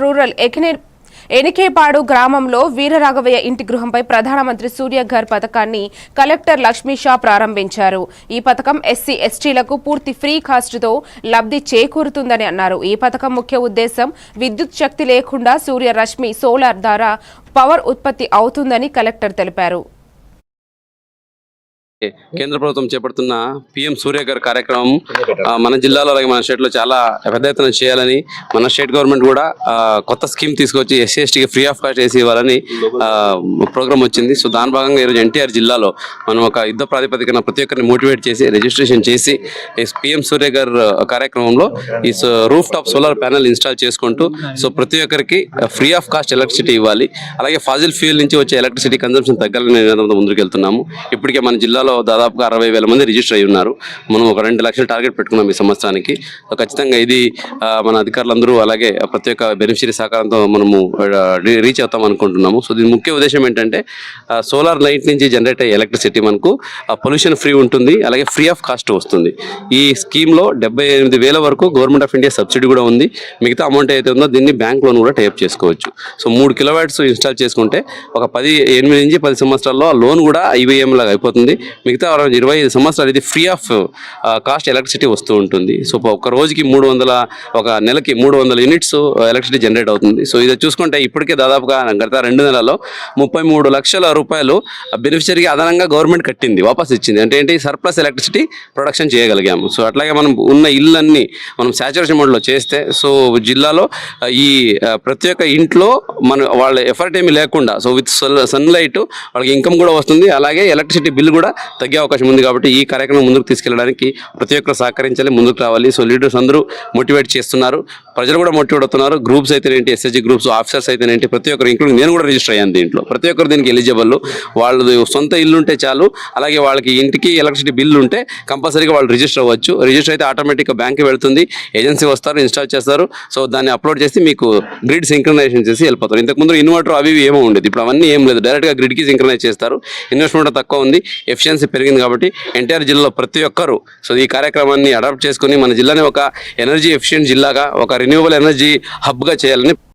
Rural Enikepadu గ్రామంలో వీరరాఘవయ్య ఇంటి గృహంపై ప్రధానమంత్రి సూర్యఘర్ పథకాన్ని కలెక్టర్ లక్ష్మీ షా ప్రారంభించారు. ఈ పథకం ఎస్సీ ఎస్టీలకు పూర్తి ఫ్రీ కాస్ట్తో లబ్ధి చేకూరుతుందని అన్నారు. ఈ పథకం ముఖ్య ఉద్దేశం విద్యుత్ శక్తి లేకుండా సూర్యరశ్మి సోలార్ ద్వారా పవర్ ఉత్పత్తి అవుతుందని కలెక్టర్ తెలిపారు. కేంద్ర ప్రభుత్వం చేపడుతున్న పిఎం సూర్యఘర్ కార్యక్రమం మన జిల్లాలో అలాగే మన స్టేట్లో చాలా పెద్ద ఎత్తున చేయాలని మన స్టేట్ గవర్నమెంట్ కూడా కొత్త స్కీమ్ తీసుకొచ్చి ఎస్సీ ఎస్టీకి ఫ్రీ ఆఫ్ కాస్ట్ ఏసీ ఇవ్వాలని ప్రోగ్రామ్ వచ్చింది. సో దాని భాగంగా ఈరోజు ఎన్టీఆర్ జిల్లాలో మనం ఒక యుద్ధ ప్రాతిపదికన ప్రతి ఒక్కరిని మోటివేట్ చేసి రిజిస్ట్రేషన్ చేసి పిఎం సూర్యఘర్ కార్యక్రమంలో ఈ roof top solar panel install చేసుకుంటూ సో ప్రతి ఒక్కరికి ఫ్రీ ఆఫ్ కాస్ట్ ఎలక్ట్రిసిటీ ఇవ్వాలి. అలాగే ఫాజిల్ ఫ్యూయల్ నుంచి వచ్చే ఎలక్ట్రిసిటీ కన్సంప్షన్ తగ్గాలని నినాదంతో ముందుకు వెళ్తున్నాము. ఇప్పటికే మన జిల్లాలో దాదాపుగా 60,000 మంది రిజిస్టర్ అయి ఉన్నారు. మనం ఒక 2 లక్షల టార్గెట్ పెట్టుకున్నాం ఈ సంవత్సరానికి. ఖచ్చితంగా ఇది మన అధికారులందరూ అలాగే ప్రతి ఒక్క బెనిఫిషియరీ సహకారంతో మనము రీచ్ అవుతాం అనుకుంటున్నాము. సో దీని ముఖ్య ఉద్దేశం ఏంటంటే సోలార్ లైట్ నుంచి జనరేట్ అయ్యే ఎలక్ట్రిసిటీ మనకు పొల్యూషన్ ఫ్రీ ఉంటుంది, అలాగే ఫ్రీ ఆఫ్ కాస్ట్ వస్తుంది. ఈ స్కీమ్లో 78,000 వరకు గవర్నమెంట్ ఆఫ్ ఇండియా సబ్సిడీ కూడా ఉంది. మిగతా అమౌంట్ అయితే ఉందో దీన్ని బ్యాంక్ లోన్ కూడా టైప్ చేసుకోవచ్చు. సో 3 కిలోవాట్స్ ఇన్స్టాల్ చేసుకుంటే ఒక 8 నుంచి 10 సంవత్సరాల్లో ఆ లోన్ కూడా IBM లాగా అయిపోతుంది. మిగతా 25 సంవత్సరాలు ఇది ఫ్రీ ఆఫ్ కాస్ట్ ఎలక్ట్రిసిటీ వస్తూ ఉంటుంది. సో ఒక రోజుకి 300 ఒక నెలకి 300 యూనిట్స్ ఎలక్ట్రిసిటీ జనరేట్ అవుతుంది. సో ఇది చూసుకుంటే ఇప్పటికే దాదాపుగా గత 2 నెలల్లో 33 లక్షల రూపాయలు బెనిఫిషరీకి అదనంగా గవర్నమెంట్ కట్టింది, వాపస్ ఇచ్చింది. అంటే ఏంటి, సర్ప్లస్ ఎలక్ట్రిసిటీ ప్రొడక్షన్ చేయగలిగాము. సో అట్లాగే మనం ఉన్న ఇళ్ళన్నీ మనం సాచురేషన్ మోడ్లో చేస్తే సో జిల్లాలో ఈ ప్రతి ఒక్క ఇంట్లో వాళ్ళ ఎఫర్ట్ ఏమీ లేకుండా సో విత్ సన్లైట్ వాళ్ళకి ఇన్కమ్ కూడా వస్తుంది, అలాగే ఎలక్ట్రిసిటీ బిల్ కూడా తగ్గే అవకాశం ఉంది. కాబట్టి ఈ కార్యక్రమం ముందుకు తీసుకెళ్ళడానికి ప్రతి ఒక్కరు సహకరించాలి, ముందుకు రావాలి. సో లీడర్స్ అందరూ మోటివేట్ చేస్తున్నారు, ప్రజలు కూడా మోటివేట్ అవుతున్నారు. గ్రూప్స్ అయితేనేంటి, SHG గ్రూప్స్, ఆఫీసర్స్ అయితేనేంటి, ప్రతి ఒక్కరు ఇంక్లూడింగ్ నేను కూడా రిజిస్టర్ అయ్యాను దీంట్లో. ప్రతి ఒక్కరు దీనికి ఎలిజిబుల్. వాళ్ళది సొంత ఇల్లు ఉంటే చాలు, అలాగే వాళ్ళకి ఇంటికి ఎలక్ట్రిసిటీ బిల్లు ఉంటే కంపల్సరీగా వాళ్ళు రిజిస్టర్ అవ్వచ్చు. రిజిస్టర్ అయితే ఆటోమేటిక్గా బ్యాంక్కి వెళ్తుంది, ఏజెన్సీ వస్తారు, ఇన్స్టాల్ చేస్తారు. సో దాన్ని అప్లోడ్ చేసి మీకు గ్రిడ్ సింక్రనైజేషన్ చేసి వెళ్ళిపోతారు. ఇంతకుముందు ఇన్వర్టర్ అవి ఏమో ఉండేది, ఇప్పుడు అవన్నీ ఏం లేదు, డైరెక్ట్గా గ్రిడ్కి సింక్రనైజ్ చేస్తారు. ఇన్వెస్ట్మెంట్ తక్కువ ఉంది, ఎఫిషియన్సీ పెరిగింది. కాబట్టి ఎన్టీఆర్ జిల్లాలో ప్రతి ఒక్కరు సో ఈ కార్యక్రమాన్ని అడాప్ట్ చేసుకుని మన జిల్లాని ఒక ఎనర్జీ ఎఫిషియెంట్ జిల్లాగా, ఒక రెన్యూవబుల్ ఎనర్జీ హబ్గా చేయాలని